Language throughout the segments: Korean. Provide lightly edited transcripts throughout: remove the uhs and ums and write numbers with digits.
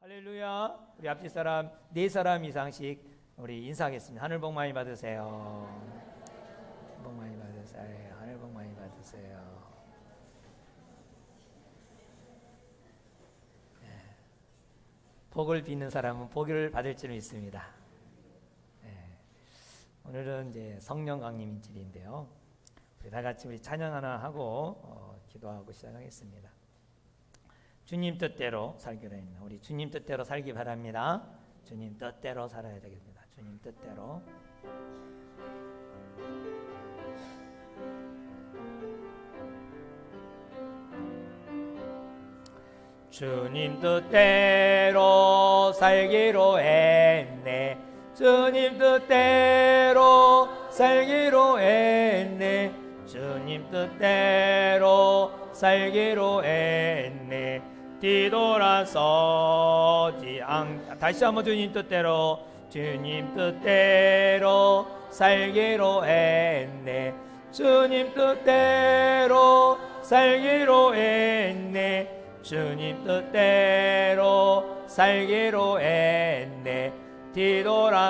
할렐루야. 우리 앞뒤 사람 4사람 이상씩 우리 인사하겠습니다. 하늘 복 많이 받으세요. 복 많이 받으세요. 하늘 복 많이 받으세요. 복을 빚는 사람은 복을 받을 줄 믿습니다. 오늘은 이제 성령 강림 인질인데요. 우리 다 같이 우리 찬양 하나 하고 기도하고 시작하겠습니다. 주님 뜻대로 살기로 했나. 우리 주님 뜻대로 살기 바랍니다. 주님 뜻대로 살아야 되겠습니다. 주님 뜻대로. 주님 뜻대로 살기로 했네. 주님 뜻대로 살기로 했네. 주님 뜻대로 살기로 했네. 뒤돌아서지 않. 다시 한번 주님 뜻대로. 주님 뜻대로 살기로 했네. 주님 뜻대로 살기로 했네. 주님 뜻대로 살기로 했네. 뒤돌아서지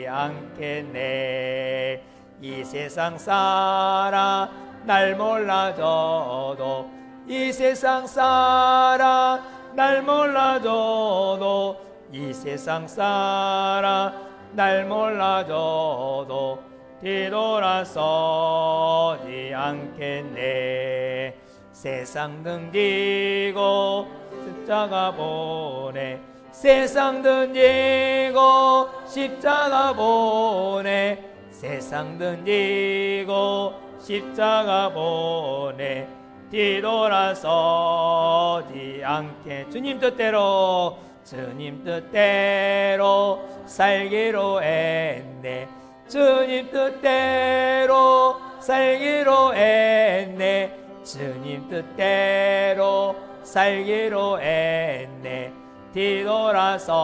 않겠네. 이 세상 사람 날 몰라줘도, 이 세상 사람 날 몰라줘도, 이 세상 사람 날 몰라줘도 뒤돌아서지 않겠네. 세상 등지고 십자가 보내. 세상 등지고 십자가 보내. 세상 등지고 십자가 보내. 뒤돌아서지 않게. 주님 뜻대로. 주님 뜻대로 살기로 했네. 주님 뜻대로 살기로 했네. 주님 뜻대로 살기로 했네. 뒤돌아서지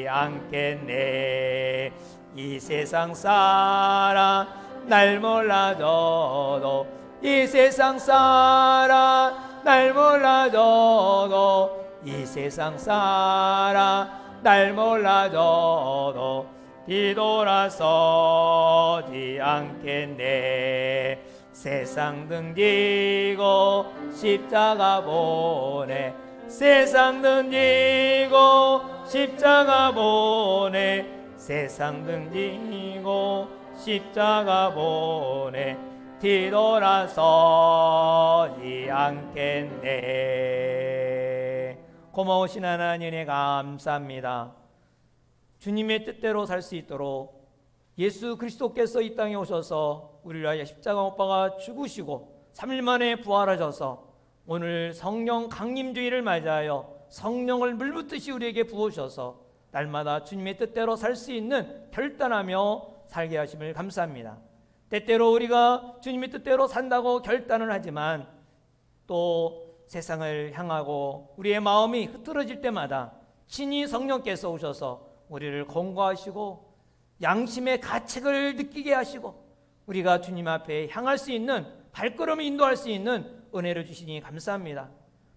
않겠네. 이 세상 사람 날 몰라줘도, 이 세상 사람 날 몰라줘도, 이 세상 사람 날 몰라줘도 뒤돌아서지 않겠네. 세상 등지고 십자가 보내. 세상 등지고 십자가 보내. 세상 등지고 십자가 보내. 뒤돌아서지 않겠네. 고마우신 하나님에 감사합니다. 주님의 뜻대로 살 수 있도록 예수 그리스도께서 이 땅에 오셔서 우리를 위하여 십자가 못 박아 죽으시고 3일 만에 부활하셔서 오늘 성령 강림주의를 맞이하여 성령을 물붓듯이 우리에게 부으셔서 날마다 주님의 뜻대로 살 수 있는 결단하며 살게 하심을 감사합니다. 때때로 우리가 주님의 뜻대로 산다고 결단을 하지만 또 세상을 향하고 우리의 마음이 흐트러질 때마다 친히 성령께서 오셔서 우리를 권고하시고 양심의 가책을 느끼게 하시고 우리가 주님 앞에 향할 수 있는 발걸음을 인도할 수 있는 은혜를 주시니 감사합니다.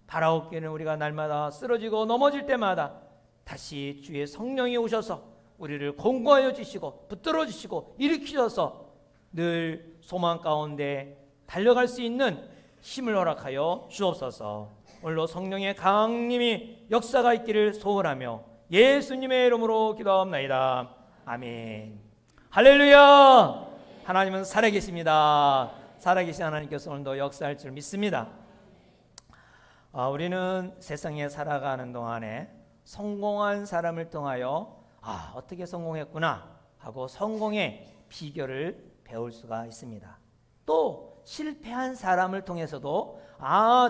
바라옵기는 우리가 날마다 쓰러지고 넘어질 때마다 다시 주의 성령이 오셔서 우리를 권고하여 주시고 붙들어 주시고 일으키셔서 늘 소망 가운데 달려갈 수 있는 힘을 허락하여 주옵소서. 오늘도 성령의 강림이 역사가 있기를 소원하며 예수님의 이름으로 기도하옵나이다. 아멘. 할렐루야. 하나님은 살아계십니다. 살아계신 하나님께서 오늘도 역사할 줄 믿습니다. 우리는 세상에 살아가는 동안에 성공한 사람을 통하여 어떻게 성공했구나 하고 성공의 비결을 배울 수가 있습니다. 또 실패한 사람을 통해서도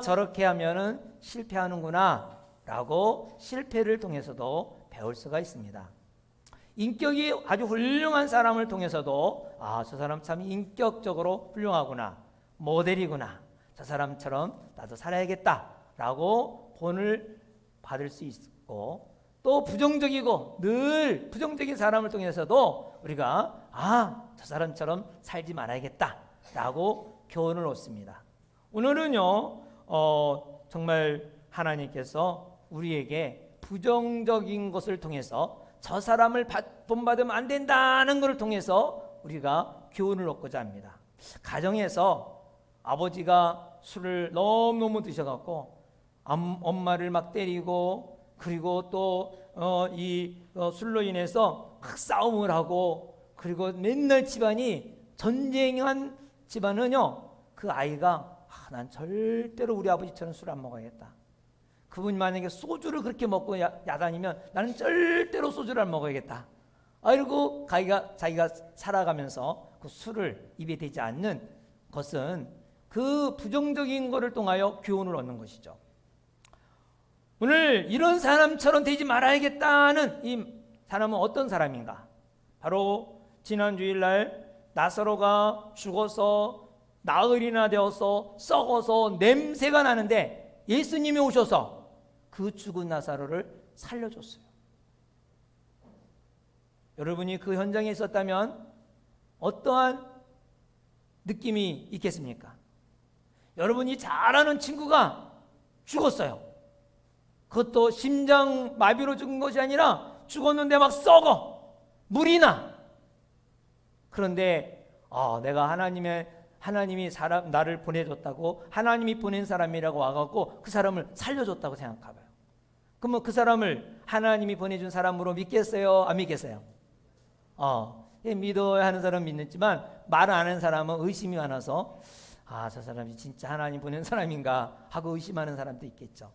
저렇게 하면은 실패하는구나 라고 실패를 통해서도 배울 수가 있습니다. 인격이 아주 훌륭한 사람을 통해서도 저 사람 참 인격적으로 훌륭하구나, 모델이구나, 저 사람처럼 나도 살아야겠다 라고 본을 받을 수 있고, 또 부정적이고 늘 부정적인 사람을 통해서도 우리가 저 사람처럼 살지 말아야겠다 라고 교훈을 얻습니다. 오늘은요 정말 하나님께서 우리에게 부정적인 것을 통해서 저 사람을 본받으면 안 된다는 것을 통해서 우리가 교훈을 얻고자 합니다. 가정에서 아버지가 술을 너무너무 드셔갖고 엄마를 막 때리고, 그리고 또 술로 인해서 막 싸움을 하고, 그리고 맨날 집안이 전쟁한 집안은요, 그 아이가 난 절대로 우리 아버지처럼 술 안 먹어야겠다. 그분이 만약에 소주를 그렇게 먹고 야단이면 나는 절대로 소주를 안 먹어야겠다. 그리고 자기가 살아가면서 그 술을 입에 대지 않는 것은 그 부정적인 것을 통하여 교훈을 얻는 것이죠. 오늘 이런 사람처럼 되지 말아야겠다는 이 사람은 어떤 사람인가? 바로 지난 주일날 나사로가 죽어서 나흘이나 되어서 썩어서 냄새가 나는데 예수님이 오셔서 그 죽은 나사로를 살려줬어요. 여러분이 그 현장에 있었다면 어떠한 느낌이 있겠습니까? 여러분이 잘 아는 친구가 죽었어요. 그것도 심장 마비로 죽은 것이 아니라 죽었는데 막 썩어, 물이 나. 그런데 내가 하나님이 나를 보내줬다고, 하나님이 보낸 사람이라고 와갖고 그 사람을 살려줬다고 생각해봐요. 그러면 그 사람을 하나님이 보내준 사람으로 믿겠어요? 안 믿겠어요? 믿어야 하는 사람은 믿지만 말 안 하는 사람은 의심이 많아서 저 사람이 진짜 하나님 보낸 사람인가 하고 의심하는 사람도 있겠죠.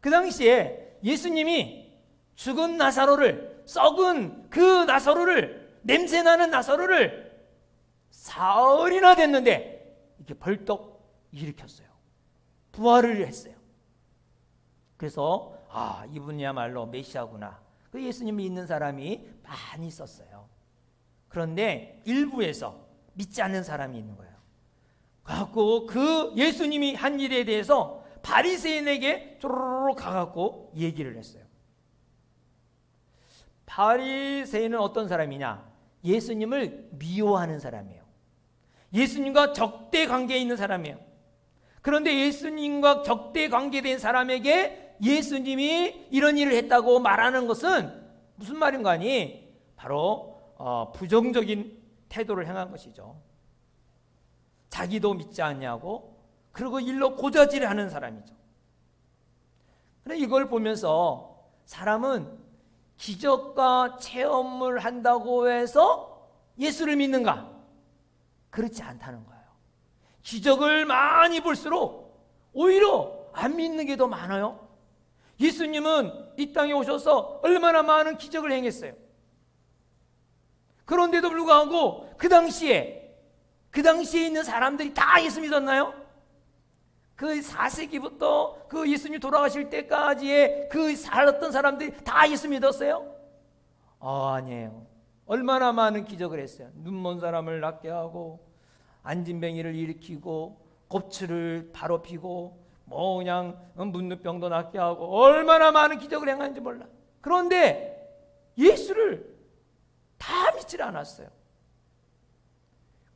그 당시에 예수님이 죽은 나사로를, 썩은 그 나사로를, 냄새나는 나사로를 사흘이나 됐는데 이렇게 벌떡 일으켰어요. 부활을 했어요. 그래서 이분이야말로 메시아구나. 그 예수님을 믿는 사람이 많이 있었어요. 그런데 일부에서 믿지 않는 사람이 있는 거예요. 그래갖고 그 예수님이 한 일에 대해서 바리새인에게 쪼르르 가갖고 얘기를 했어요. 바리새인은 어떤 사람이냐? 예수님을 미워하는 사람이에요. 예수님과 적대 관계에 있는 사람이에요. 그런데 예수님과 적대 관계된 사람에게 예수님이 이런 일을 했다고 말하는 것은 무슨 말인가 하니 바로 부정적인 태도를 행한 것이죠. 자기도 믿지 않냐고, 그리고 일로 고자질을 하는 사람이죠. 그런데 이걸 보면서 사람은 기적과 체험을 한다고 해서 예수를 믿는가? 그렇지 않다는 거예요. 기적을 많이 볼수록 오히려 안 믿는 게 더 많아요. 예수님은 이 땅에 오셔서 얼마나 많은 기적을 행했어요. 그런데도 불구하고 그 당시에 있는 사람들이 다 예수 믿었나요? 그 4세기부터 그 예수님 돌아가실 때까지의 그 살았던 사람들이 다 예수 믿었어요? 아니에요. 얼마나 많은 기적을 했어요. 눈먼 사람을 낫게 하고, 안진뱅이를 일으키고, 곱추를 바로 피고, 그냥 문둥병도 낫게 하고, 얼마나 많은 기적을 행하는지 몰라. 그런데 예수를 다 믿질 않았어요.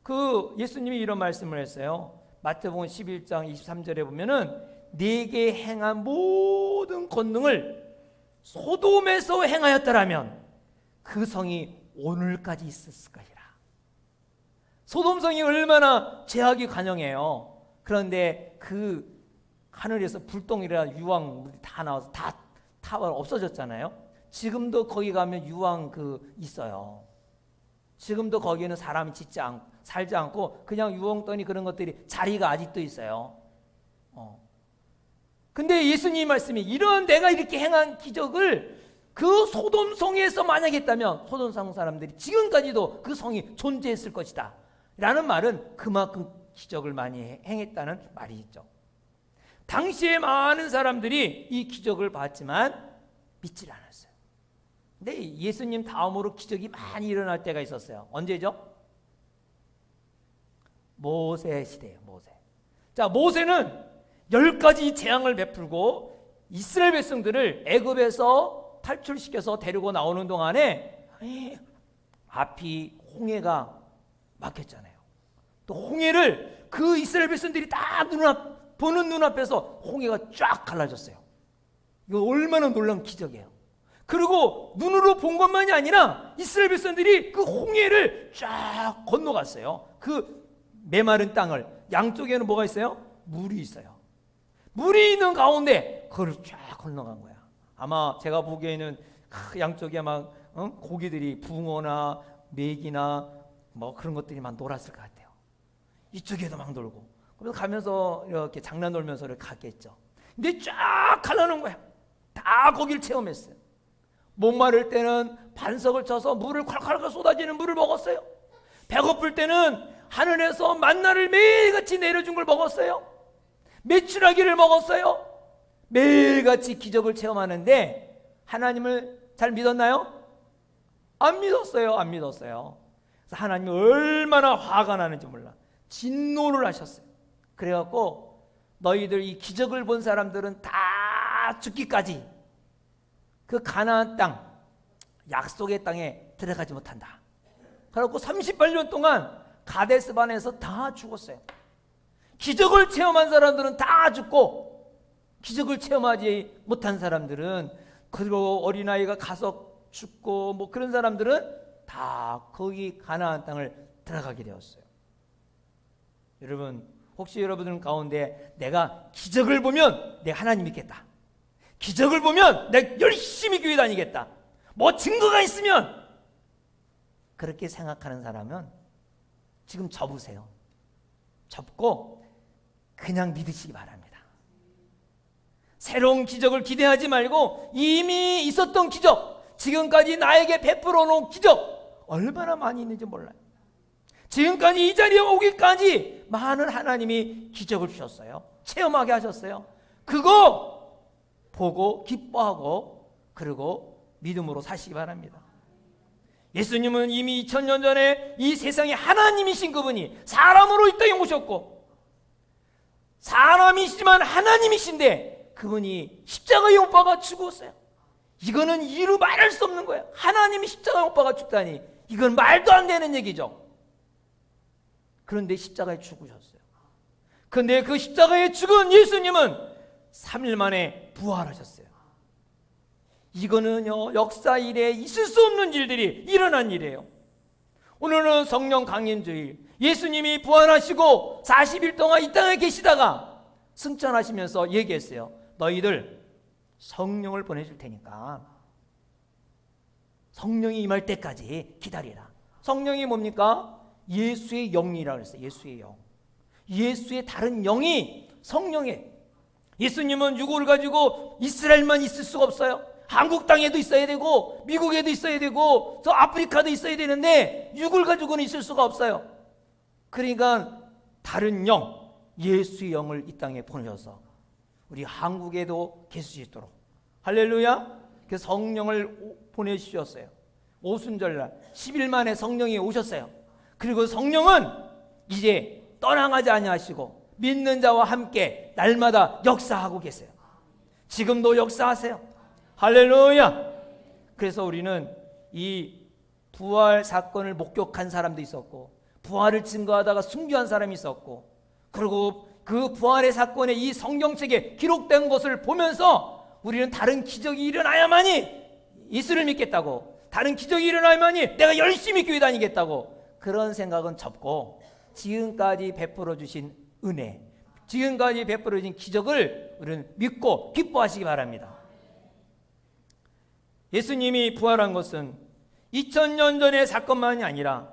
그 예수님이 이런 말씀을 했어요. 마태복음 11장 23절에 보면은 네게 행한 모든 권능을 소돔에서 행하였더라면 그 성이 오늘까지 있었을 것이라. 소돔성이 얼마나 죄악이 관영해요. 그런데 그 하늘에서 불똥이라 유황 다 나와서 다 없어졌잖아요. 지금도 거기 가면 유황 있어요. 지금도 거기에는 사람이 살지 않고 그냥 유황덩이 그런 것들이 자리가 아직도 있어요. 근데 예수님 말씀이 이런 내가 이렇게 행한 기적을 그 소돔성에서 만약 했다면 소돔성 사람들이 지금까지도 그 성이 존재했을 것이다 라는 말은 그만큼 기적을 많이 행했다는 말이죠. 당시에 많은 사람들이 이 기적을 봤지만 믿질 않았어요. 근데 예수님 다음으로 기적이 많이 일어날 때가 있었어요. 언제죠? 모세 시대예요. 모세는 10가지 재앙을 베풀고 이스라엘 백성들을 애굽에서 탈출시켜서 데리고 나오는 동안에 앞이 홍해가 막혔잖아요. 또 홍해를 그 이스라엘 백성들이 딱 보는 눈앞에서 홍해가 쫙 갈라졌어요. 이거 얼마나 놀라운 기적이에요. 그리고 눈으로 본 것만이 아니라 이스라엘 백성들이 그 홍해를 쫙 건너갔어요. 그 메마른 땅을. 양쪽에는 뭐가 있어요? 물이 있어요. 물이 있는 가운데 그걸 쫙 건너간 거야. 아마 제가 보기에는 양쪽에 막 고기들이 붕어나 메기나 뭐 그런 것들이 막 놀았을 것 같아요. 이쪽에도 막 놀고. 그래서 가면서 이렇게 장난 놀면서 이렇게 갔겠죠. 근데 쫙 가려는 거야. 다 거기를 체험했어요. 목마를 때는 반석을 쳐서 물을 콸콸콸 쏟아지는 물을 먹었어요. 배고플 때는 하늘에서 만나를 매일같이 내려준 걸 먹었어요. 메추라기를 먹었어요. 매일같이 기적을 체험하는데 하나님을 잘 믿었나요? 안 믿었어요. 안 믿었어요. 그래서 하나님이 얼마나 화가 나는지 몰라. 진노를 하셨어요. 그래갖고 너희들 이 기적을 본 사람들은 다 죽기까지 그 가나안 땅, 약속의 땅에 들어가지 못한다. 그래갖고 38년 동안 가데스반에서 다 죽었어요. 기적을 체험한 사람들은 다 죽고 기적을 체험하지 못한 사람들은, 그리고 어린아이가 가서 죽고 뭐 그런 사람들은 다 거기 가나안 땅을 들어가게 되었어요. 여러분, 혹시 여러분 가운데 내가 기적을 보면 내가 하나님 믿겠다, 기적을 보면 내가 열심히 교회 다니겠다, 뭐 증거가 있으면, 그렇게 생각하는 사람은 지금 접으세요. 접고 그냥 믿으시기 바랍니다. 새로운 기적을 기대하지 말고 이미 있었던 기적, 지금까지 나에게 베풀어 놓은 기적 얼마나 많이 있는지 몰라요. 지금까지 이 자리에 오기까지 많은 하나님이 기적을 주셨어요. 체험하게 하셨어요. 그거 보고 기뻐하고 그리고 믿음으로 사시기 바랍니다. 예수님은 이미 2000년 전에 이 세상에 하나님이신 그분이 사람으로 이 땅에 오셨고, 사람이시지만 하나님이신데 그분이 십자가에 못 박아 죽었어요. 이거는 이루 말할 수 없는 거예요. 하나님이 십자가에 못 박아 죽다니, 이건 말도 안 되는 얘기죠. 그런데 십자가에 죽으셨어요. 그런데 그 십자가에 죽은 예수님은 3일 만에 부활하셨어요. 이거는요, 역사 이래 있을 수 없는 일들이 일어난 일이에요. 오늘은 성령 강림주일, 예수님이 부활하시고 40일 동안 이 땅에 계시다가 승천하시면서 얘기했어요. 너희들 성령을 보내줄 테니까 성령이 임할 때까지 기다리라. 성령이 뭡니까? 예수의 영이라고 그랬어요. 예수의 영, 예수의 다른 영이 성령이에요. 예수님은 육을 가지고 이스라엘만 있을 수가 없어요. 한국 땅에도 있어야 되고 미국에도 있어야 되고 저 아프리카도 있어야 되는데 육을 가지고는 있을 수가 없어요. 그러니까 다른 영, 예수의 영을 이 땅에 보내셔서 우리 한국에도 계실 수 있도록, 할렐루야, 그 성령을 보내주셨어요. 오순절날 10일 만에 성령이 오셨어요. 그리고 성령은 이제 떠나가지 아니하시고 믿는 자와 함께 날마다 역사하고 계세요. 지금도 역사하세요. 할렐루야. 그래서 우리는 이 부활 사건을 목격한 사람도 있었고, 부활을 증거하다가 순교한 사람이 있었고, 그리고 그 부활의 사건에 이 성경책에 기록된 것을 보면서 우리는 다른 기적이 일어나야만이 예수를 믿겠다고, 다른 기적이 일어나야만이 내가 열심히 교회 다니겠다고, 그런 생각은 접고 지금까지 베풀어 주신 은혜, 지금까지 베풀어 주신 기적을 우리는 믿고 기뻐하시기 바랍니다. 예수님이 부활한 것은 2000년 전의 사건만이 아니라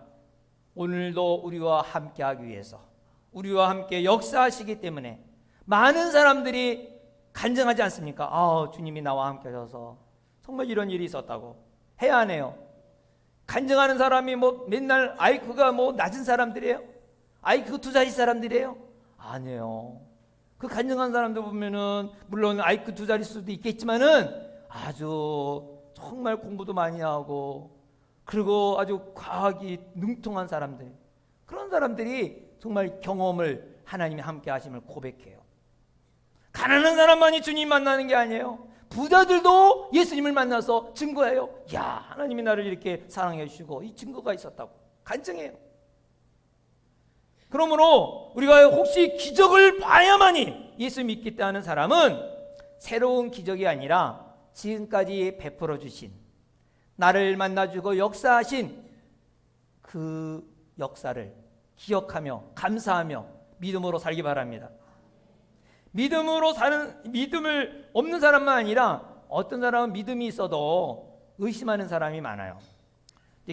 오늘도 우리와 함께하기 위해서, 우리와 함께 역사하시기 때문에 많은 사람들이 간증하지 않습니까? 주님이 나와 함께 하셔서 정말 이런 일이 있었다고 해야 하네요. 간증하는 사람이 뭐 맨날 IQ가 뭐 낮은 사람들이에요? IQ 2자리 사람들이에요? 아니에요. 그 간증하는 사람들 보면은 물론 IQ 2자리 수도 있겠지만은 아주 정말 공부도 많이 하고 그리고 아주 과학이 능통한 사람들, 그런 사람들이 정말 경험을, 하나님이 함께 하심을 고백해요. 가난한 사람만이 주님 만나는 게 아니에요. 부자들도 예수님을 만나서 증거해요. 야, 하나님이 나를 이렇게 사랑해 주시고 이 증거가 있었다고 간증해요. 그러므로 우리가 혹시 기적을 봐야만이 예수 믿겠다는 사람은 새로운 기적이 아니라 지금까지 베풀어 주신, 나를 만나주고 역사하신 그 역사를 기억하며 감사하며 믿음으로 살기 바랍니다. 믿음을 없는 사람만 아니라 어떤 사람은 믿음이 있어도 의심하는 사람이 많아요.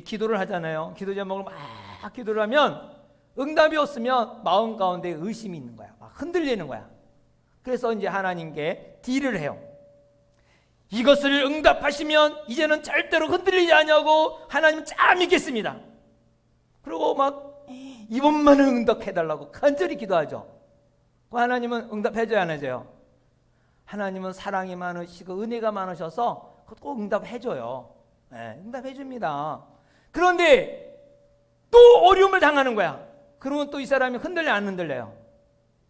기도를 하잖아요. 기도 제목을 막 기도를 하면 응답이 없으면 마음 가운데 의심이 있는 거야. 막 흔들리는 거야. 그래서 이제 하나님께 딜을 해요. 이것을 응답하시면 이제는 절대로 흔들리지 않냐고 하나님 잘 믿겠습니다. 그리고 막 이번만은 응답해달라고 간절히 기도하죠. 하나님은 응답해줘야 안 해줘요? 하나님은 사랑이 많으시고 은혜가 많으셔서 꼭 응답해줘요. 네, 응답해줍니다. 그런데 또 어려움을 당하는 거야. 그러면 또 이 사람이 흔들려 안 흔들려요?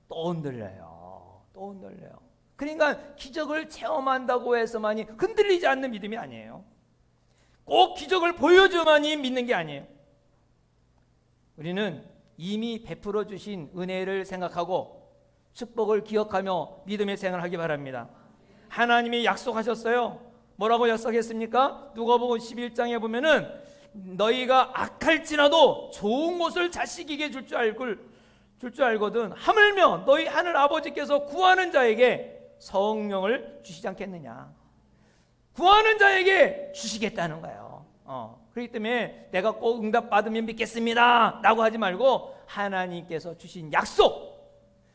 또 흔들려요. 또 흔들려요. 그러니까 기적을 체험한다고 해서만이 흔들리지 않는 믿음이 아니에요. 꼭 기적을 보여줘만이 믿는 게 아니에요. 우리는 이미 베풀어 주신 은혜를 생각하고 축복을 기억하며 믿음의 생활을 하기 바랍니다. 하나님이 약속하셨어요. 뭐라고 약속했습니까? 누가복음 11장에 보면은 너희가 악할지라도 좋은 것을 자식에게 줄 줄 알거든 하물며 너희 하늘 아버지께서 구하는 자에게 성령을 주시지 않겠느냐. 구하는 자에게 주시겠다는 거예요. 그렇기 때문에 내가 꼭 응답 받으면 믿겠습니다 라고 하지 말고 하나님께서 주신 약속,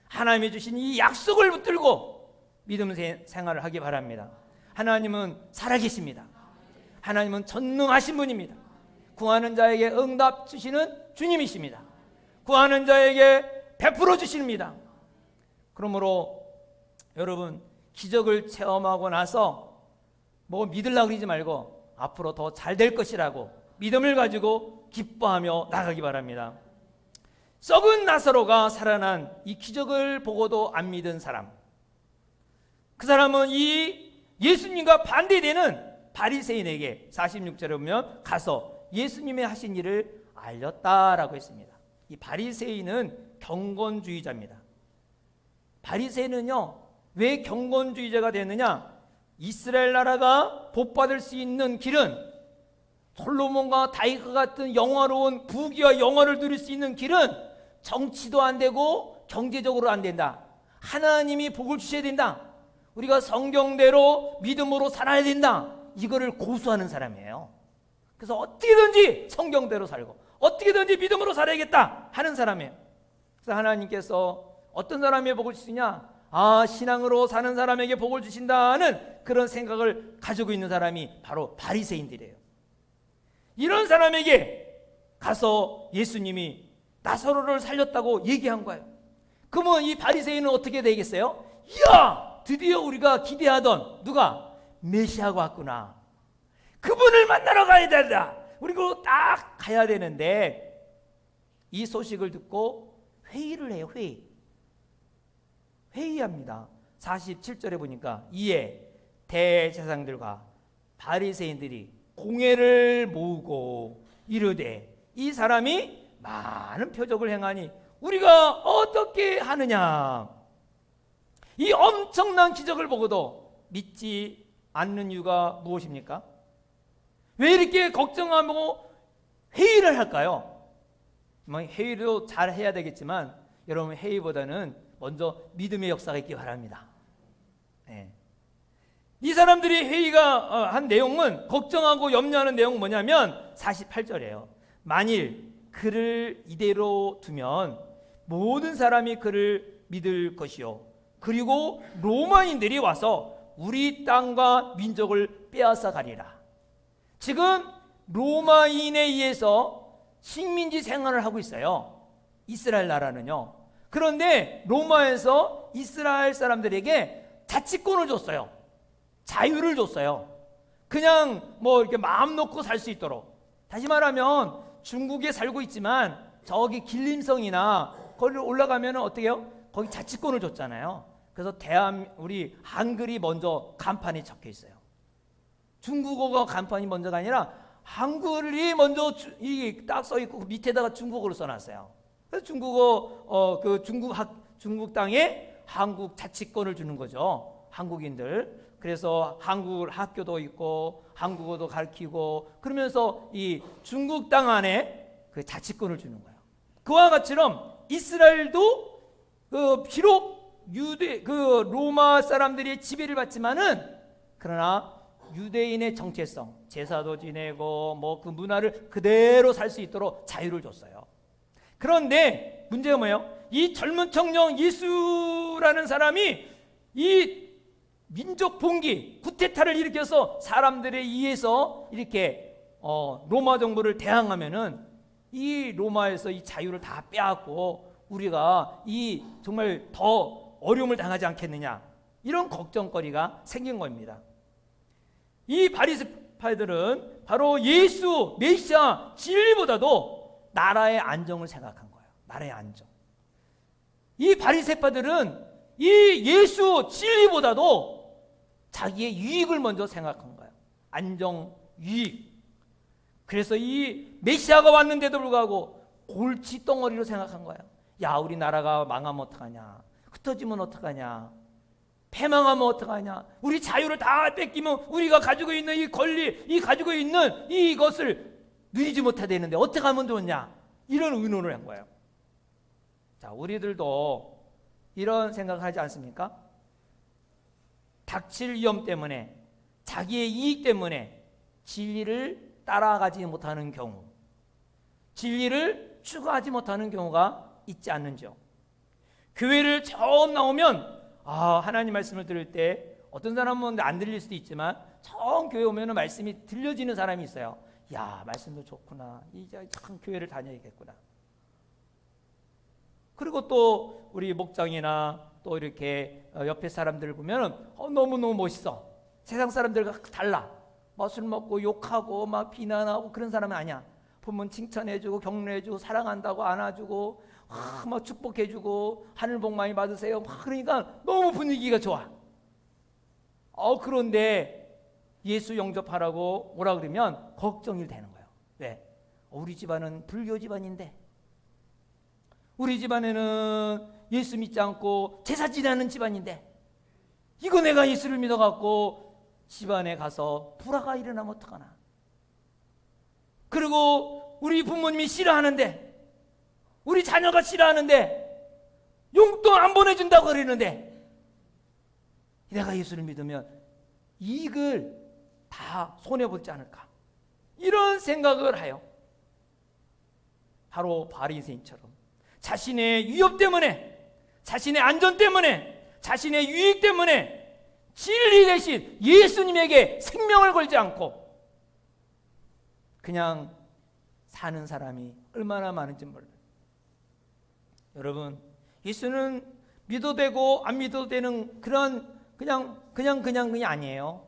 하나님이 주신 이 약속을 붙들고 믿음 생활을 하기 바랍니다. 하나님은 살아계십니다. 하나님은 전능하신 분입니다. 구하는 자에게 응답 주시는 주님이십니다. 구하는 자에게 베풀어 주십니다. 그러므로 여러분 기적을 체험하고 나서 뭐 믿으려고 그러지 말고 앞으로 더 잘 될 것이라고 믿음을 가지고 기뻐하며 나가기 바랍니다. 썩은 나사로가 살아난 이 기적을 보고도 안 믿은 사람, 그 사람은 이 예수님과 반대되는 바리새인에게 46절에 보면 가서 예수님의 하신 일을 알렸다라고 했습니다. 이 바리새인은 경건주의자입니다. 바리새인은요 왜 경건주의자가 됐느냐? 이스라엘 나라가 복받을 수 있는 길은 솔로몬과 다윗과 같은 영화로운 부귀와 영화를 누릴 수 있는 길은 정치도 안 되고 경제적으로 안 된다. 하나님이 복을 주셔야 된다. 우리가 성경대로 믿음으로 살아야 된다. 이거를 고수하는 사람이에요. 그래서 어떻게든지 성경대로 살고 어떻게든지 믿음으로 살아야겠다 하는 사람이에요. 그래서 하나님께서 어떤 사람에게 복을 주시냐? 신앙으로 사는 사람에게 복을 주신다는 그런 생각을 가지고 있는 사람이 바로 바리새인들이에요. 이런 사람에게 가서 예수님이 나사로를 살렸다고 얘기한 거예요. 그러면 이 바리새인은 어떻게 되겠어요? 이야, 드디어 우리가 기대하던 누가 메시아가 왔구나. 그분을 만나러 가야 된다. 우리가 딱 가야 되는데 이 소식을 듣고 회의를 해요. 회의합니다. 47절에 보니까 이에 대제사장들과 바리새인들이 공회를 모으고 이르되 이 사람이 많은 표적을 행하니 우리가 어떻게 하느냐. 이 엄청난 기적을 보고도 믿지 않는 이유가 무엇입니까? 왜 이렇게 걱정하고 회의를 할까요? 회의도 잘 해야 되겠지만 여러분 회의보다는 먼저 믿음의 역사가 있기 바랍니다. 네. 이 사람들이 회의가 한 내용은 걱정하고 염려하는 내용은 뭐냐면 48절이에요. 만일 그를 이대로 두면 모든 사람이 그를 믿을 것이요 그리고 로마인들이 와서 우리 땅과 민족을 빼앗아 가리라. 지금 로마인에 의해서 식민지 생활을 하고 있어요. 이스라엘 나라는요. 그런데 로마에서 이스라엘 사람들에게 자치권을 줬어요. 자유를 줬어요. 그냥 뭐 이렇게 마음 놓고 살 수 있도록. 다시 말하면 중국에 살고 있지만 저기 길림성이나 거기를 올라가면 어떻게 해요? 거기 자치권을 줬잖아요. 그래서 우리 한글이 먼저 간판에 적혀 있어요. 중국어가 간판이 먼저가 아니라 한글이 먼저 딱 써 있고 밑에다가 중국어로 써놨어요. 그래서 중국어 중국 땅에 한국 자치권을 주는 거죠. 한국인들. 그래서 한국 학교도 있고 한국어도 가르치고 그러면서 이 중국 땅 안에 그 자치권을 주는 거예요. 그와 같이럼 이스라엘도 비록 유대 로마 사람들이 지배를 받지만은 그러나 유대인의 정체성, 제사도 지내고 뭐 그 문화를 그대로 살 수 있도록 자유를 줬어요. 그런데 문제가 뭐예요? 이 젊은 청년 예수라는 사람이 이 민족 봉기, 쿠데타를 일으켜서 사람들에 의해서 이렇게 로마 정부를 대항하면은 이 로마에서 이 자유를 다 빼앗고 우리가 이 정말 더 어려움을 당하지 않겠느냐, 이런 걱정거리가 생긴 겁니다. 이 바리새파들은 바로 예수 메시아 진리보다도 나라의 안정을 생각한 거예요. 나라의 안정. 이 바리새파들은 이 예수 진리보다도 자기의 유익을 먼저 생각한 거예요. 안정, 유익. 그래서 이 메시아가 왔는데도 불구하고 골칫덩어리로 생각한 거예요. 야, 우리 나라가 망하면 어떡하냐, 흩어지면 어떡하냐, 패망하면 어떡하냐, 우리 자유를 다 뺏기면 우리가 가지고 있는 이 권리, 이 가지고 있는 이것을 누리지 못해야 되는데 어떻게 하면 좋냐, 이런 의논을 한 거예요. 자, 우리들도 이런 생각을 하지 않습니까? 닥칠 위험 때문에, 자기의 이익 때문에 진리를 따라가지 못하는 경우, 진리를 추구하지 못하는 경우가 있지 않는지요. 교회를 처음 나오면 하나님 말씀을 들을 때 어떤 사람은 안 들릴 수도 있지만 처음 교회 오면 말씀이 들려지는 사람이 있어요. 야, 말씀도 좋구나, 이제 참 교회를 다녀야겠구나. 그리고 또 우리 목장이나 또 이렇게 옆에 사람들을 보면 너무너무 멋있어. 세상 사람들과 달라. 술 먹고 욕하고 막 비난하고 그런 사람은 아니야. 보면 칭찬해주고 격려해주고 사랑한다고 안아주고 막 축복해주고 하늘 복 많이 받으세요. 그러니까 너무 분위기가 좋아. 그런데 예수 영접하라고 오라 그러면 걱정이 되는 거예요. 왜? 우리 집안은 불교 집안인데, 우리 집안에는 예수 믿지 않고 제사 지내는 집안인데, 이거 내가 예수를 믿어갖고 집안에 가서 불화가 일어나면 어떡하나. 그리고 우리 부모님이 싫어하는데, 우리 자녀가 싫어하는데 용돈 안 보내준다고 그러는데 내가 예수를 믿으면 이익을 다 손해보지 않을까, 이런 생각을 해요. 바로 바리새인처럼 자신의 위협 때문에, 자신의 안전 때문에, 자신의 유익 때문에 진리 대신 예수님에게 생명을 걸지 않고 그냥 사는 사람이 얼마나 많은지 몰라요. 여러분, 예수는 믿어도 되고 안 믿어도 되는 그냥 아니에요.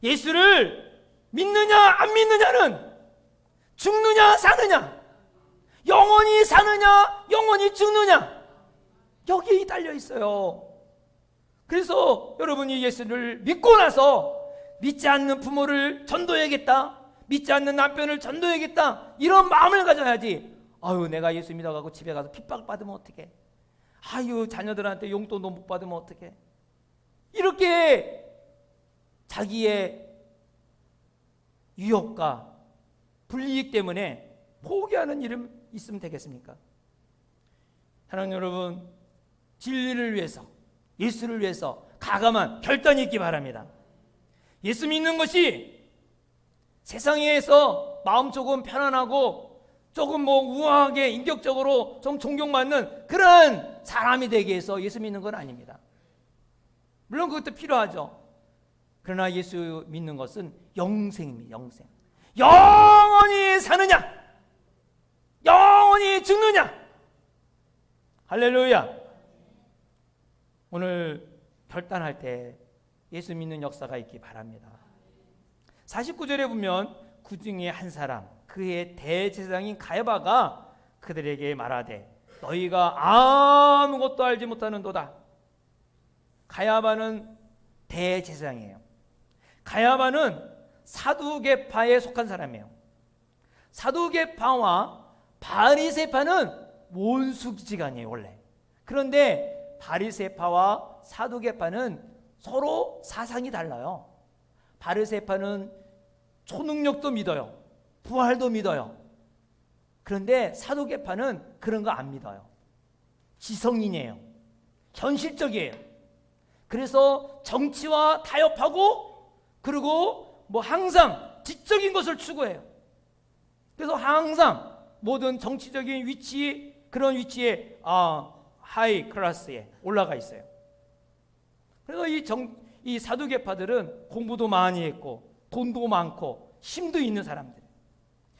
예수를 믿느냐 안 믿느냐는 죽느냐 사느냐, 영원히 사느냐 영원히 죽느냐, 여기에 달려 있어요. 그래서 여러분이 예수를 믿고 나서 믿지 않는 부모를 전도해야겠다, 믿지 않는 남편을 전도해야겠다, 이런 마음을 가져야지. 내가 예수 믿어가고 집에 가서 핍박받으면 어떡해, 자녀들한테 용돈도 못 받으면 어떡해, 이렇게 자기의 유혹과 불이익 때문에 포기하는 일이 있으면 되겠습니까? 사랑하는 여러분, 진리를 위해서, 예수를 위해서 가감한 결단이 있기 바랍니다. 예수 믿는 것이 세상에서 마음 조금 편안하고 조금 우아하게 인격적으로 좀 존경받는 그런 사람이 되기 위해서 예수 믿는 건 아닙니다. 물론 그것도 필요하죠. 그러나 예수 믿는 것은 영생입니다. 영생. 영원히 사느냐 영원히 죽느냐. 할렐루야. 오늘 결단할 때 예수 믿는 역사가 있기 바랍니다. 49절에 보면 그 중에 한 사람, 그의 대제사장인 가야바가 그들에게 말하되 너희가 아무것도 알지 못하는도다. 가야바는 대제사장이에요. 가야바는 사두개파에 속한 사람이에요. 사두개파와 바리새파는 원수지간이에요 원래. 그런데 바리새파와 사두개파는 서로 사상이 달라요. 바리새파는 초능력도 믿어요. 부활도 믿어요. 그런데 사두개파는 그런 거 안 믿어요. 지성인이에요. 현실적이에요. 그래서 정치와 타협하고, 그리고 항상 지적인 것을 추구해요. 그래서 항상 모든 정치적인 위치, 그런 위치에 하이 클래스에 올라가 있어요. 그래서 이 사두개파들은 공부도 많이 했고 돈도 많고 힘도 있는 사람들.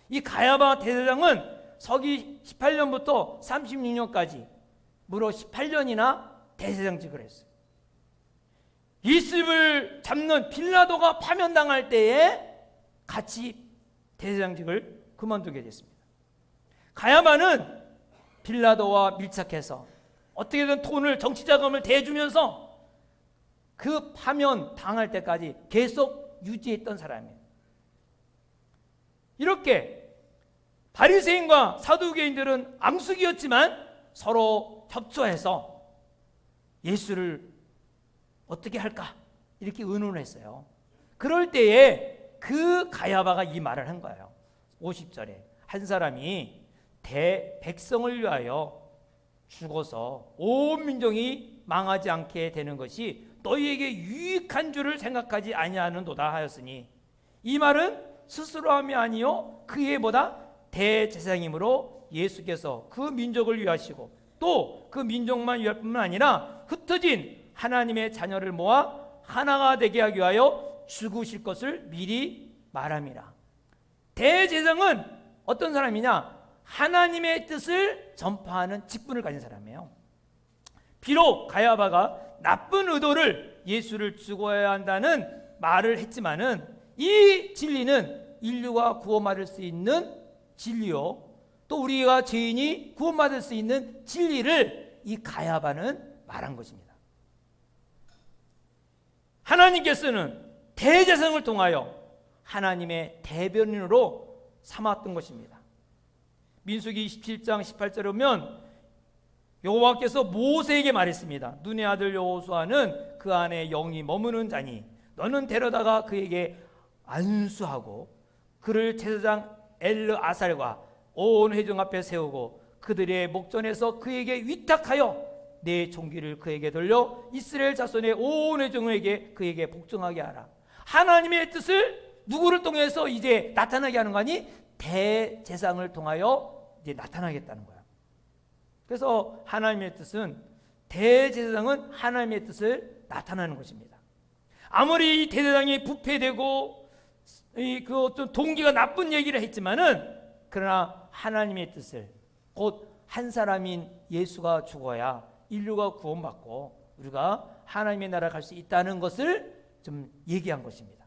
이 가야바 대제사장은 서기 18년부터 36년까지 무려 18년이나 대제사장직을 했어요. 예수를 잡는 빌라도가 파면당할 때에 같이 대제사장직을 그만두게 됐습니다. 가야바는 빌라도와 밀착해서 어떻게든 돈을, 정치 자금을 대주면서 그 파면 당할 때까지 계속 유지했던 사람이에요. 이렇게 바리새인과 사두개인들은 암숙이었지만 서로 협조해서 예수를 어떻게 할까 이렇게 의논을 했어요. 그럴 때에 그 가야바가 이 말을 한 거예요. 50절에 한 사람이 백성을 위하여 죽어서 온 민족이 망하지 않게 되는 것이 너희에게 유익한 줄을 생각하지 아니하는도다 하였으니, 이 말은 스스로 함이 아니요 그의 보다 대제사장이므로 예수께서 그 민족을 위하시고 또 그 민족만 위할 뿐만 아니라 흩어진 하나님의 자녀를 모아 하나가 되게 하기 위하여 죽으실 것을 미리 말함이라. 대제사장은 어떤 사람이냐? 하나님의 뜻을 전파하는 직분을 가진 사람이에요. 비록 가야바가 나쁜 의도를 예수를 죽어야 한다는 말을 했지만은 이 진리는 인류가 구원받을 수 있는 진리요, 또 우리가 죄인이 구원받을 수 있는 진리를 이 가야바는 말한 것입니다. 하나님께서는 대제사장을 통하여 하나님의 대변인으로 삼았던 것입니다. 민수기 27장 18절에 보면 여호와께서 모세에게 말했습니다. 눈의 아들 여호수아는 그 안에 영이 머무는 자니 너는 데려다가 그에게 안수하고 그를 제사장 엘르아살과 온 회중 앞에 세우고 그들의 목전에서 그에게 위탁하여 내 종기를 그에게 돌려 이스라엘 자손의 온 회중에게 그에게 복종하게 하라. 하나님의 뜻을 누구를 통해서 이제 나타나게 하는 거니? 대제사장을 통하여 이제 나타나겠다는 거야. 그래서 하나님의 뜻은, 대제사장은 하나님의 뜻을 나타나는 것입니다. 아무리 이 대제사장이 부패되고 그 좀 동기가 나쁜 얘기를 했지만은, 그러나 하나님의 뜻을, 곧 한 사람인 예수가 죽어야 인류가 구원받고 우리가 하나님의 나라 갈 수 있다는 것을 좀 얘기한 것입니다.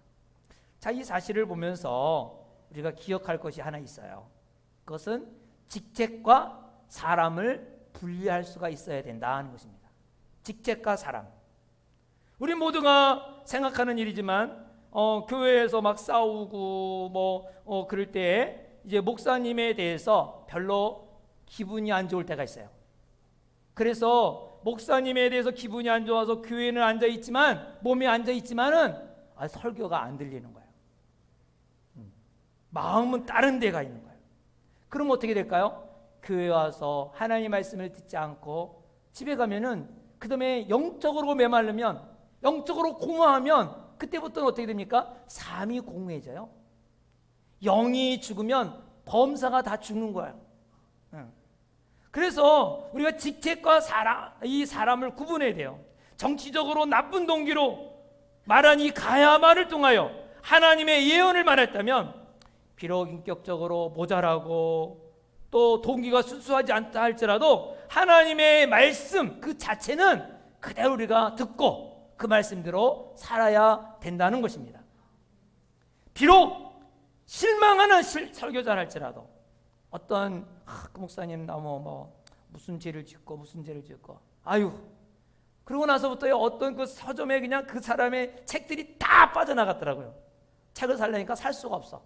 자, 이 사실을 보면서 우리가 기억할 것이 하나 있어요. 그것은 직책과 사람을 분리할 수가 있어야 된다는 것입니다. 직책과 사람. 우리 모두가 생각하는 일이지만 교회에서 막 싸우고 그럴 때 이제 목사님에 대해서 별로 기분이 안 좋을 때가 있어요. 그래서 목사님에 대해서 기분이 안 좋아서 교회는 앉아 있지만, 몸에 앉아 있지만은 설교가 안 들리는 거예요. 마음은 다른 데가 있는 거예요. 그럼 어떻게 될까요? 교회 와서 하나님 말씀을 듣지 않고 집에 가면은, 그 다음에 영적으로 메마르면, 영적으로 공허하면 그때부터는 어떻게 됩니까? 삶이 공허해져요. 영이 죽으면 범사가 다 죽는 거예요. 그래서 우리가 직책과 이 사람을 구분해야 돼요. 정치적으로 나쁜 동기로 말한 이 가야말을 통하여 하나님의 예언을 말했다면, 비록 인격적으로 모자라고 또 동기가 순수하지 않다 할지라도 하나님의 말씀 그 자체는 그대로 우리가 듣고 그 말씀대로 살아야 된다는 것입니다. 비록 실망하는 설교자 할지라도, 어떤 그 목사님 너무 무슨 죄를 짓고 그러고 나서부터 어떤 그 서점에 그냥 그 사람의 책들이 다 빠져나갔더라고요. 책을 살려니까 살 수가 없어.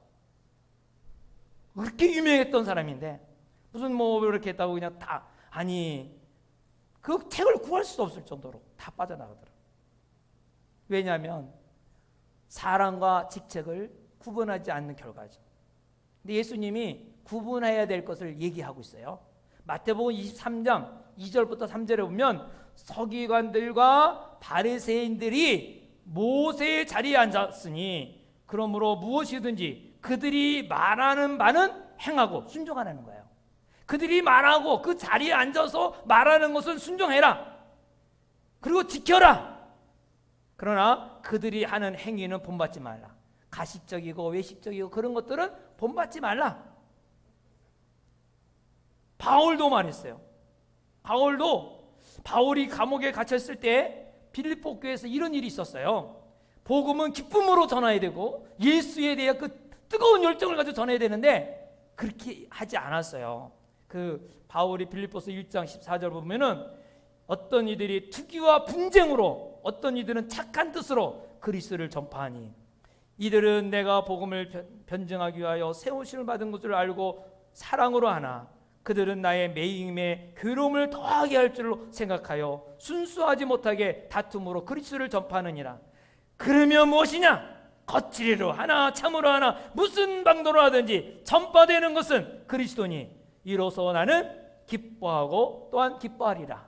그렇게 유명했던 사람인데 무슨 이렇게 했다고 그냥 다, 아니 그 책을 구할 수도 없을 정도로 다 빠져나가더라고요. 왜냐하면 사랑과 직책을 구분하지 않는 결과죠. 근데 예수님이 구분해야 될 것을 얘기하고 있어요. 마태복음 23장 2절부터 3절에 보면 서기관들과 바리새인들이 모세의 자리에 앉았으니 그러므로 무엇이든지 그들이 말하는 바는 행하고 순종하라는 거예요. 그들이 말하고 그 자리에 앉아서 말하는 것은 순종해라. 그리고 지켜라. 그러나 그들이 하는 행위는 본받지 말라. 가식적이고 외식적이고 그런 것들은 본받지 말라. 바울도 말했어요. 바울이 감옥에 갇혔을 때 빌립보 교회에서 이런 일이 있었어요. 복음은 기쁨으로 전해야 되고 예수에 대한 그 뜨거운 열정을 가지고 전해야 되는데 그렇게 하지 않았어요. 그 바울이 빌립보서 1장 14절 보면은 어떤 이들이 투기와 분쟁으로, 어떤 이들은 착한 뜻으로 그리스도를 전파하니 이들은 내가 복음을 변증하기 위하여 세우심을 받은 것을 알고 사랑으로 하나 그들은 나의 매임에 괴로움을 더하게 할 줄로 생각하여 순수하지 못하게 다툼으로 그리스도를 전파하느니라. 그러면 무엇이냐? 거칠이로 하나 참으로 하나 무슨 방도로 하든지 전파되는 것은 그리스도니 이로써 나는 기뻐하고 또한 기뻐하리라.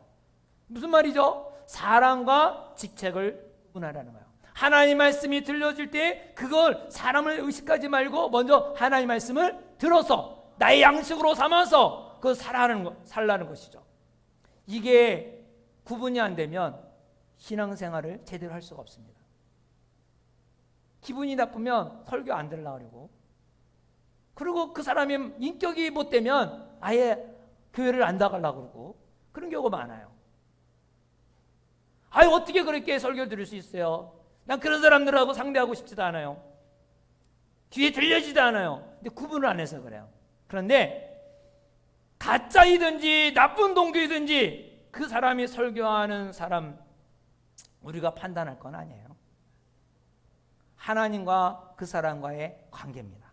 무슨 말이죠? 사랑과 직책을 구분하라는 거예요. 하나님 말씀이 들려질 때 그걸 사람을 의식하지 말고 먼저 하나님 말씀을 들어서 나의 양식으로 삼아서 그걸 살라는 것이죠. 이게 구분이 안 되면 신앙생활을 제대로 할 수가 없습니다. 기분이 나쁘면 설교 안 들으려고 그러고 그 사람이 인격이 못 되면 아예 교회를 안 나가려고 그러고 그런 경우가 많아요. 어떻게 그렇게 설교를 들을 수 있어요? 난 그런 사람들하고 상대하고 싶지도 않아요. 귀에 들려지지도 않아요. 근데 구분을 안 해서 그래요. 그런데 가짜이든지 나쁜 동기이든지 그 사람이 설교하는 사람 우리가 판단할 건 아니에요. 하나님과 그 사람과의 관계입니다.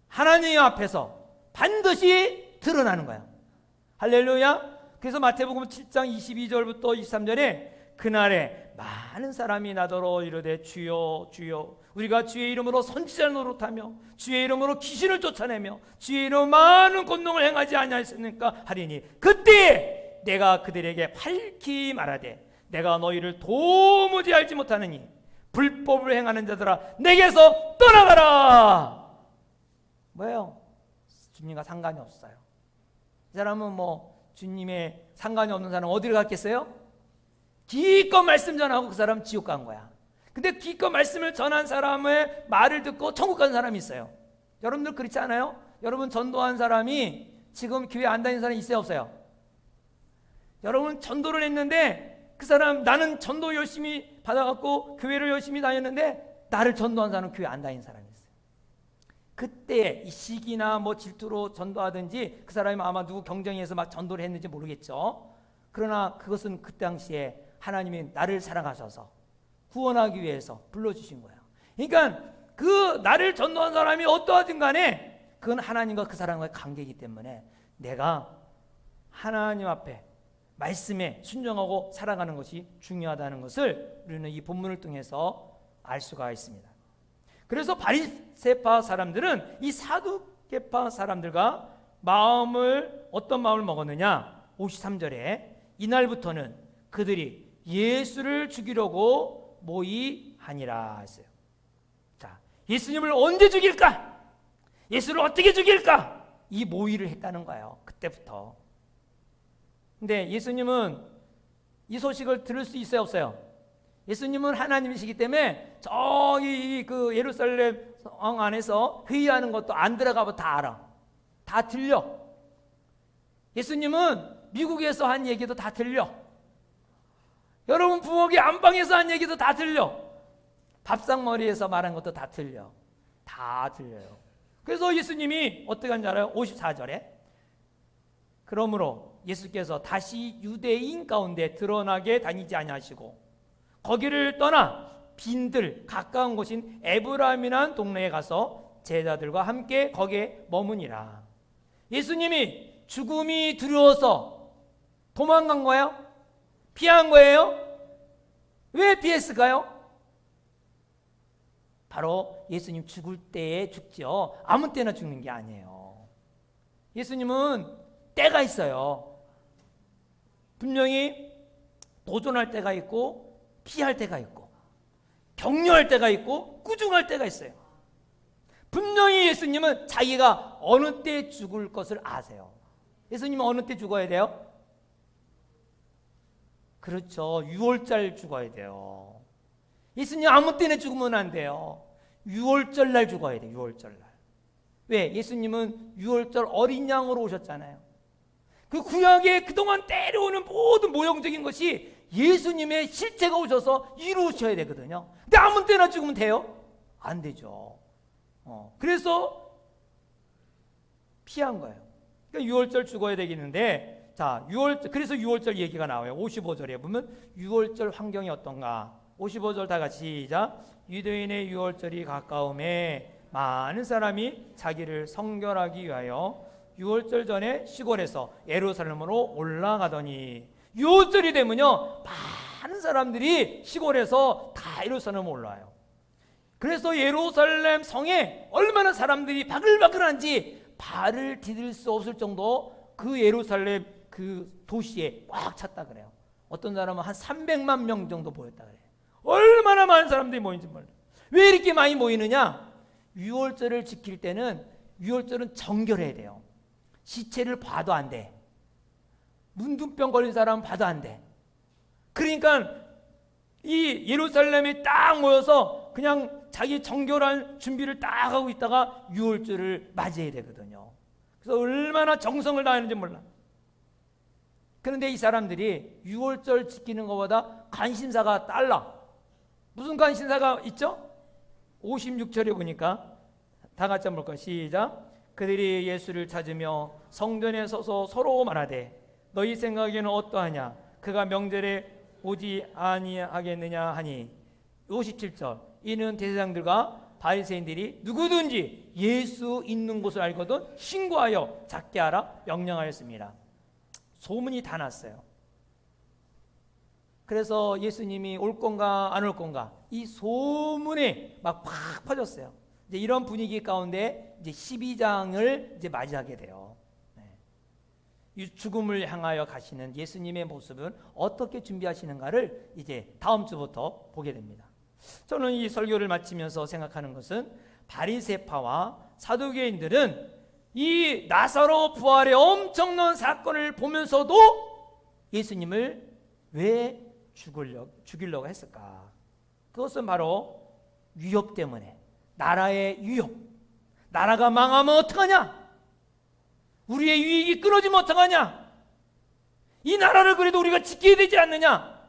하나님 앞에서 반드시 드러나는 거예요. 할렐루야. 그래서 마태복음 7장 22절부터 23절에 그날에 많은 사람이 나더러 이르되 주여 주여 우리가 주의 이름으로 선지자를 노릇하며 주의 이름으로 귀신을 쫓아내며 주의 이름으로 많은 권능을 행하지 아니하였습니까 하리니 그때 내가 그들에게 밝히 말하되 내가 너희를 도무지 알지 못하느니 불법을 행하는 자들아 내게서 떠나가라. 뭐예요? 주님과 상관이 없어요. 이 사람은 주님의 상관이 없는 사람은 어디를 갔겠어요? 기껏 말씀 전하고 그 사람 지옥 간 거야. 근데 기껏 말씀을 전한 사람의 말을 듣고 천국 간 사람이 있어요. 여러분들 그렇지 않아요? 여러분 전도한 사람이 지금 교회 안 다니는 사람이 있어요 없어요? 여러분 전도를 했는데 그 사람 나는 전도 열심히 받아갖고 교회를 열심히 다녔는데 나를 전도한 사람은 교회 안 다니는 사람이 있어요. 그때 이 시기나 질투로 전도하든지 그 사람이 아마 누구 경쟁해서 막 전도를 했는지 모르겠죠. 그러나 그것은 그 당시에 하나님이 나를 사랑하셔서 구원하기 위해서 불러주신 거예요. 그러니까 그 나를 전도한 사람이 어떠하든 간에 그건 하나님과 그 사람과의 관계이기 때문에 내가 하나님 앞에 말씀에 순종하고 살아가는 것이 중요하다는 것을 우리는 이 본문을 통해서 알 수가 있습니다. 그래서 바리새파 사람들은 이 사두개파 사람들과 어떤 마음을 먹었느냐? 53절에 이날부터는 그들이 예수를 죽이려고 모의하니라 했어요. 자, 예수님을 언제 죽일까? 예수를 어떻게 죽일까? 이 모의를 했다는 거예요. 그때부터. 근데 예수님은 이 소식을 들을 수 있어요 없어요? 예수님은 하나님이시기 때문에 저기 그 예루살렘 성 안에서 회의하는 것도 안 들어가면 다 알아. 다 들려. 예수님은 미국에서 한 얘기도 다 들려. 여러분 부엌의 안방에서 한 얘기도 다 들려. 밥상머리에서 말한 것도 다 들려. 다 들려요. 그래서 예수님이 어떻게 하는지 알아요? 54절에 그러므로 예수께서 다시 유대인 가운데 드러나게 다니지 아니하시고 거기를 떠나 빈들 가까운 곳인 에브라임이라는 동네에 가서 제자들과 함께 거기에 머무니라. 예수님이 죽음이 두려워서 도망간 거예요? 피한 거예요? 왜 피했을까요? 바로 예수님 죽을 때에 죽죠. 아무 때나 죽는 게 아니에요. 예수님은 때가 있어요. 분명히 도전할 때가 있고 피할 때가 있고 격려할 때가 있고 꾸중할 때가 있어요. 분명히 예수님은 자기가 어느 때 죽을 것을 아세요. 예수님은 어느 때 죽어야 돼요? 그렇죠. 6월절 죽어야 돼요. 예수님 아무 때나 죽으면 안 돼요. 6월절 날 죽어야 돼요. 6월절 날. 왜? 예수님은 6월절 어린 양으로 오셨잖아요. 그 구약에 그동안 때려오는 모든 모형적인 것이 예수님의 실체가 오셔서 이루셔야 되거든요. 근데 아무 때나 죽으면 돼요? 안 되죠. 그래서 피한 거예요. 그러니까 6월절 죽어야 되겠는데, 자, 그래서 6월절 얘기가 나와요. 55절에 보면 6월절 환경이 어떤가? 55절 다 같이 시작. 유대인의 6월절이 가까움에 많은 사람이 자기를 성결하기 위하여 6월절 전에 시골에서 예루살렘으로 올라가더니 6월절이 되면요 많은 사람들이 시골에서 다 예루살렘으로 올라와요. 그래서 예루살렘 성에 얼마나 사람들이 바글바글한지 발을 디딜 수 없을 정도 그 예루살렘 그 도시에 꽉 찼다 그래요. 어떤 사람은 한 300만 명 정도 모였다 그래요. 얼마나 많은 사람들이 모인지 몰라요. 왜 이렇게 많이 모이느냐? 6월절을 지킬 때는 6월절은 정결해야 돼요. 시체를 봐도 안 돼. 문둥병 걸린 사람 봐도 안 돼. 그러니까 이 예루살렘에 딱 모여서 그냥 자기 정결한 준비를 딱 하고 있다가 6월절을 맞이해야 되거든요. 그래서 얼마나 정성을 다하는지 몰라. 그런데 이 사람들이 6월절 지키는 것보다 관심사가 달라. 무슨 관심사가 있죠? 56절에 보니까 다 같이 한번 볼까요? 시작. 그들이 예수를 찾으며 성전에 서서 서로 말하되 너희 생각에는 어떠하냐? 그가 명절에 오지 아니하겠느냐 하니 57절. 이는 대제사장들과 바리새인들이 누구든지 예수 있는 곳을 알거든 신고하여 잡게 하라 명령하였습니다. 소문이 다 났어요. 그래서 예수님이 올 건가 안 올 건가 이 소문이 막 팍 퍼졌어요. 이제 이런 분위기 가운데 이제 12장을 이제 맞이하게 돼요. 이 죽음을 향하여 가시는 예수님의 모습은 어떻게 준비하시는가를 이제 다음 주부터 보게 됩니다. 저는 이 설교를 마치면서 생각하는 것은 바리새파와 사두개인들은 이 나사로 부활의 엄청난 사건을 보면서도 예수님을 왜 죽이려고 했을까? 그것은 바로 위협 때문에, 나라의 위협. 나라가 망하면 어떡하냐? 우리의 유익이 끊어지면 어떡하냐? 이 나라를 그래도 우리가 지켜야 되지 않느냐?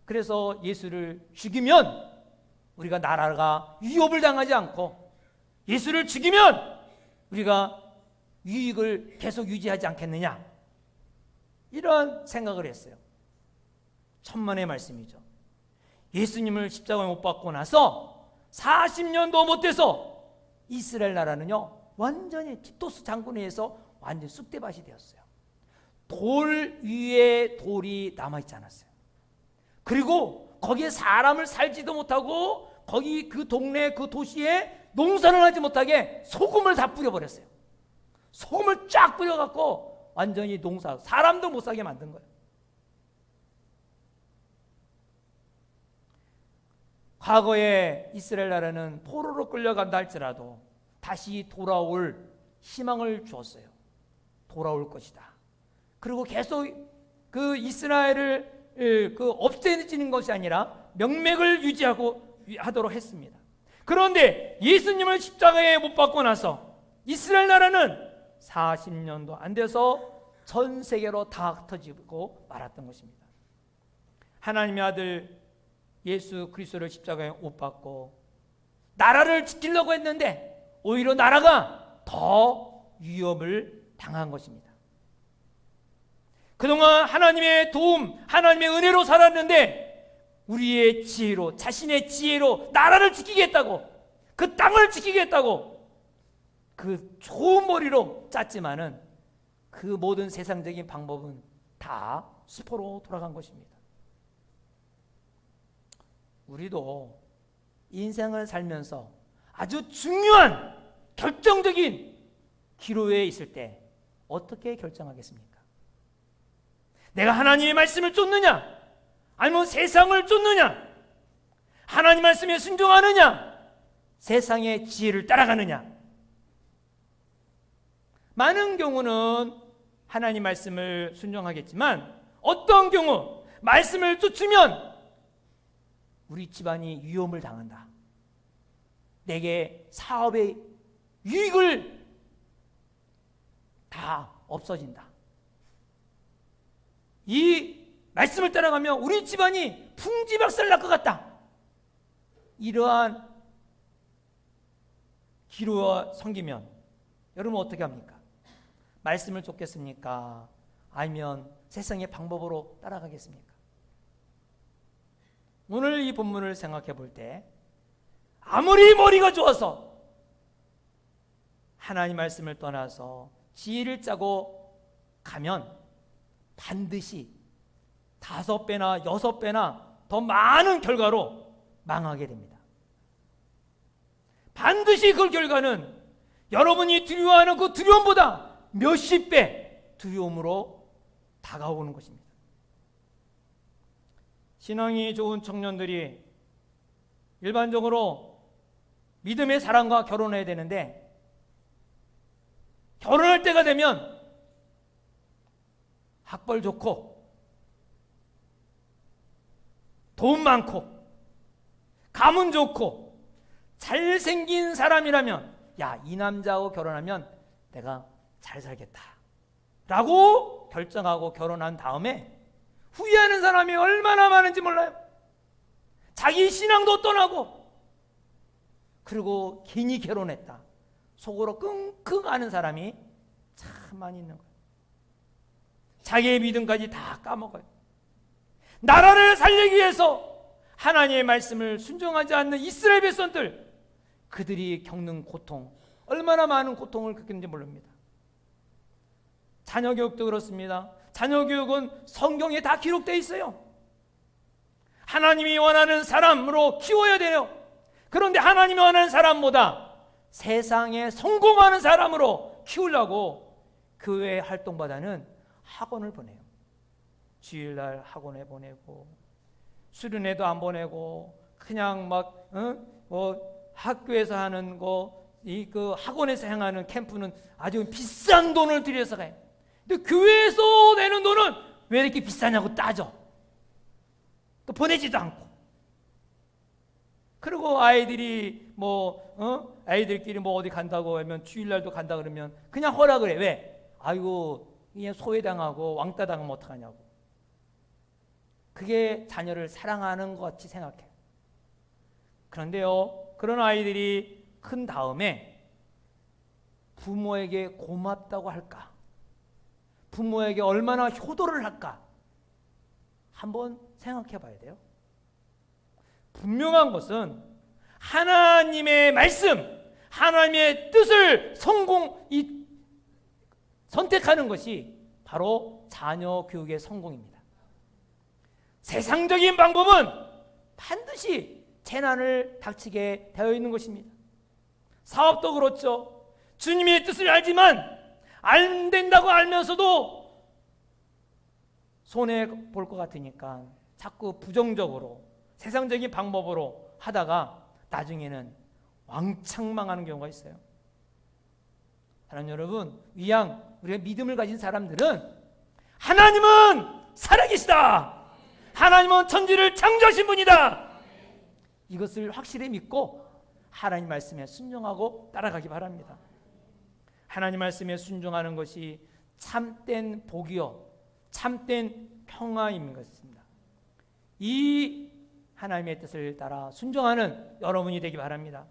그래서 예수를 죽이면 우리가 나라가 위협을 당하지 않고, 예수를 죽이면 우리가 유익을 계속 유지하지 않겠느냐? 이런 생각을 했어요. 천만의 말씀이죠. 예수님을 십자가에 못 박고 나서 40년도 못 돼서 이스라엘 나라는요 완전히 티토스 장군에 의해서 완전히 쑥대밭이 되었어요. 돌 위에 돌이 남아있지 않았어요. 그리고 거기에 사람을 살지도 못하고 거기 그 동네 그 도시에 농사를 하지 못하게 소금을 다 뿌려버렸어요. 소금을 쫙 뿌려갖고 완전히 농사, 사람도 못 사게 만든 거예요. 과거에 이스라엘 나라는 포로로 끌려간다 할지라도 다시 돌아올 희망을 주었어요. 돌아올 것이다. 그리고 계속 그 이스라엘을 없애지는 것이 아니라 명맥을 하도록 했습니다. 그런데 예수님을 십자가에 못 박고 나서 이스라엘 나라는 40년도 안 돼서 전 세계로 다 흩어지고 말았던 것입니다. 하나님의 아들 예수 그리스도를 십자가에 못 박고 나라를 지키려고 했는데 오히려 나라가 더 위협을 당한 것입니다. 그동안 하나님의 도움, 하나님의 은혜로 살았는데 우리의 지혜로, 자신의 지혜로 나라를 지키겠다고, 그 땅을 지키겠다고 그 좋은 머리로 짰지만은 그 모든 세상적인 방법은 다 수포로 돌아간 것입니다. 우리도 인생을 살면서 아주 중요한 결정적인 기로에 있을 때 어떻게 결정하겠습니까? 내가 하나님의 말씀을 쫓느냐, 아니면 세상을 쫓느냐, 하나님 말씀에 순종하느냐, 세상의 지혜를 따라가느냐. 많은 경우는 하나님 말씀을 순종하겠지만 어떤 경우 말씀을 쫓으면 우리 집안이 위험을 당한다, 내게 사업의 유익을 다 없어진다, 이 말씀을 따라가면 우리 집안이 풍지박살 날 것 같다, 이러한 기로가 생기면 여러분 어떻게 합니까? 말씀을 쫓겠습니까? 아니면 세상의 방법으로 따라가겠습니까? 오늘 이 본문을 생각해 볼 때 아무리 머리가 좋아서 하나님 말씀을 떠나서 지혜를 짜고 가면 반드시 5배나 6배나 더 많은 결과로 망하게 됩니다. 반드시 그 결과는 여러분이 두려워하는 그 두려움보다 몇십 배 두려움으로 다가오는 것입니다. 신앙이 좋은 청년들이 일반적으로 믿음의 사람과 결혼해야 되는데, 결혼할 때가 되면 학벌 좋고 돈 많고 가문 좋고 잘생긴 사람이라면, 야, 이 남자하고 결혼하면 내가 잘 살겠다 라고 결정하고 결혼한 다음에 후회하는 사람이 얼마나 많은지 몰라요. 자기 신앙도 떠나고, 그리고 괜히 결혼했다 속으로 끙끙 앓는 사람이 참 많이 있는 거예요. 자기의 믿음까지 다 까먹어요. 나라를 살리기 위해서 하나님의 말씀을 순종하지 않는 이스라엘 백성들, 그들이 겪는 고통, 얼마나 많은 고통을 겪는지 모릅니다. 자녀 교육도 그렇습니다. 자녀 교육은 성경에 다 기록되어 있어요. 하나님이 원하는 사람으로 키워야 돼요. 그런데 하나님이 원하는 사람보다 세상에 성공하는 사람으로 키우려고 교회 활동보다는 학원을 보내요. 주일날 학원에 보내고 수련회도 안 보내고 그냥 막 학교에서 하는 그 학원에서 행하는 캠프는 아주 비싼 돈을 들여서 가요. 근데 교회에서 내는 돈은 왜 이렇게 비싸냐고 따져. 또 보내지도 않고. 그리고 아이들이 아이들끼리 어디 간다고 하면 주일날도 간다 그러면 그냥 허락을 해. 왜? 아이고 그냥 소외당하고 왕따 당하면 어떡하냐고. 그게 자녀를 사랑하는 것 같이 생각해요. 그런데요, 그런 아이들이 큰 다음에 부모에게 고맙다고 할까? 부모에게 얼마나 효도를 할까? 한번 생각해 봐야 돼요. 분명한 것은 하나님의 말씀, 하나님의 뜻을 선택하는 것이 바로 자녀 교육의 성공입니다. 세상적인 방법은 반드시 재난을 닥치게 되어 있는 것입니다. 사업도 그렇죠. 주님의 뜻을 알지만 안 된다고 알면서도 손해볼 것 같으니까 자꾸 부정적으로 세상적인 방법으로 하다가 나중에는 왕창 망하는 경우가 있어요. 사랑하는 여러분, 우리가 믿음을 가진 사람들은 하나님은 살아계시다, 하나님은 천지를 창조하신 분이다, 이것을 확실히 믿고 하나님 말씀에 순종하고 따라가기 바랍니다. 하나님 말씀에 순종하는 것이 참된 복이요 참된 평화인 것입니다. 이 하나님의 뜻을 따라 순종하는 여러분이 되기 바랍니다.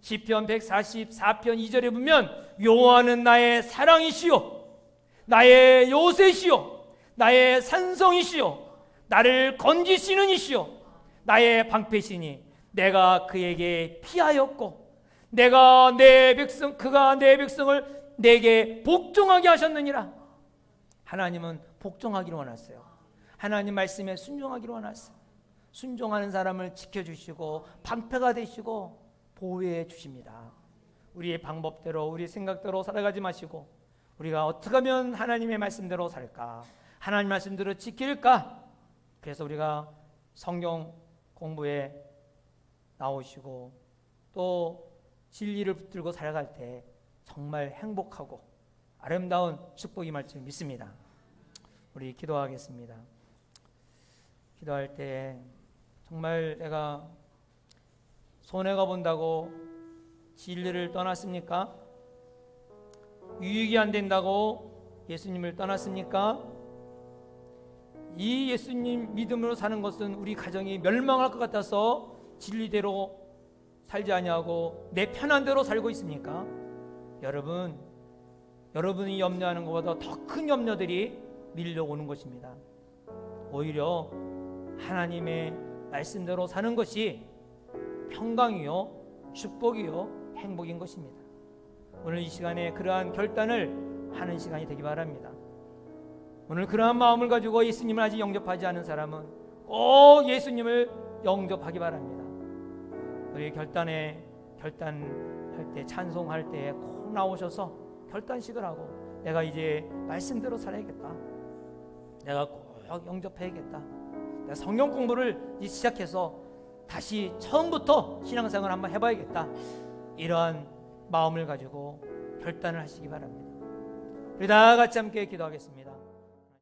시편 144편 2절에 보면 여호와는 나의 사랑이시요 나의 요새시요 나의 산성이시요 나를 건지시는 이시요 나의 방패시니 내가 그에게 피하였고 그가 내 백성을 내게 복종하게 하셨느니라. 하나님은 복종하기를 원하세요. 하나님 말씀에 순종하기를 원하세요. 순종하는 사람을 지켜주시고 방패가 되시고 보호해 주십니다. 우리의 방법대로 우리의 생각대로 살아가지 마시고 우리가 어떻게 하면 하나님의 말씀대로 살까, 하나님 말씀대로 지킬까. 그래서 우리가 성경 공부에 나오시고 또 진리를 붙들고 살아갈 때 정말 행복하고 아름다운 축복이 임할 줄 믿습니다. 우리 기도하겠습니다. 기도할 때 정말 내가 손해가 본다고 진리를 떠났습니까? 유익이 안 된다고 예수님을 떠났습니까? 이 예수님 믿음으로 사는 것은 우리 가정이 멸망할 것 같아서 진리대로 살지 아니하고 내 편한 대로 살고 있습니까? 여러분이 염려하는 것보다 더 큰 염려들이 밀려오는 것입니다. 오히려 하나님의 말씀대로 사는 것이 평강이요, 축복이요, 행복인 것입니다. 오늘 이 시간에 그러한 결단을 하는 시간이 되기 바랍니다. 오늘 그러한 마음을 가지고 예수님을 아직 영접하지 않은 사람은 꼭 예수님을 영접하기 바랍니다. 우리 결단할 때, 찬송할 때에 꼭 나오셔서 결단식을 하고 내가 이제 말씀대로 살아야겠다, 내가 꼭 영접해야겠다, 내가 성경 공부를 시작해서 다시 처음부터 신앙생활을 한번 해봐야겠다, 이러한 마음을 가지고 결단을 하시기 바랍니다. 우리 다 같이 함께 기도하겠습니다.